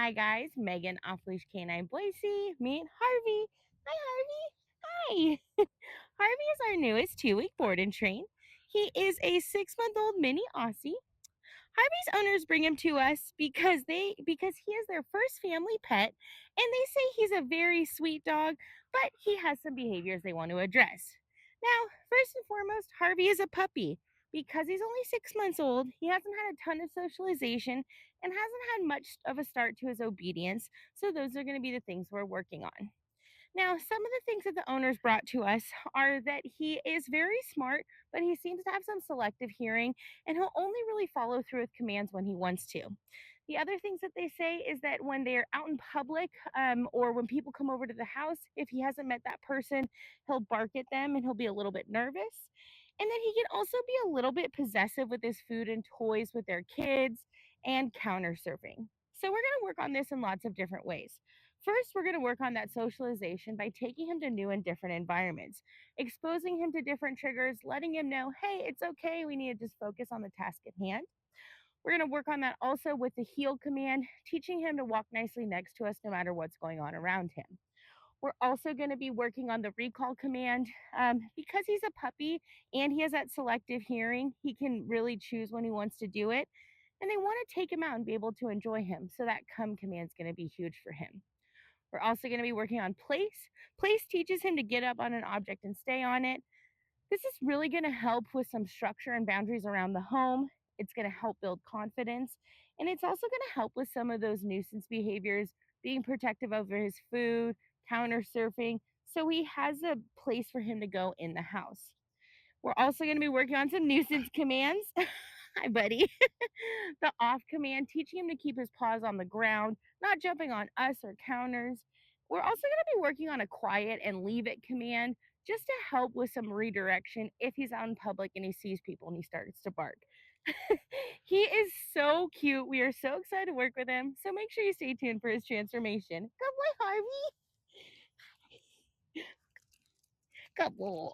Hi guys, Megan off Leash Canine Boise. Meet Harvey. Hi Harvey. Hi. Harvey is our newest 2-week board and train. He is a 6-month-old mini Aussie. Harvey's owners bring him to us because he is their first family pet, and they say he's a very sweet dog, but he has some behaviors they want to address. Now, first and foremost, Harvey is a puppy. Because he's only 6 months old, he hasn't had a ton of socialization and hasn't had much of a start to his obedience, so those are going to be the things we're working on. Now, some of the things that the owners brought to us are that he is very smart, but he seems to have some selective hearing, and he'll only really follow through with commands when he wants to. The other things that they say is that when they're out in public or when people come over to the house, if he hasn't met that person, he'll bark at them and he'll be a little bit nervous. And then he can also be a little bit possessive with his food and toys with their kids and counter surfing. So, we're going to work on this in lots of different ways. First, we're going to work on that socialization by taking him to new and different environments, exposing him to different triggers, letting him know, hey, it's okay. We need to just focus on the task at hand. We're going to work on that also with the heel command, teaching him to walk nicely next to us no matter what's going on around him. We're also going to be working on the recall command. Because he's a puppy and he has that selective hearing, he can really choose when he wants to do it. And they want to take him out and be able to enjoy him. So that come command is going to be huge for him. We're also going to be working on place. Place teaches him to get up on an object and stay on it. This is really going to help with some structure and boundaries around the home. It's going to help build confidence. And it's also going to help with some of those nuisance behaviors, being protective over his food, counter surfing. So he has a place for him to go in the house. We're also going to be working on some nuisance commands. Hi, buddy. The off command, teaching him to keep his paws on the ground, not jumping on us or counters. We're also going to be working on a quiet and leave it command just to help with some redirection if he's out in public and he sees people and he starts to bark. He is so cute. We are so excited to work with him. So make sure you stay tuned for his transformation. Good boy, Harvey. Good boy.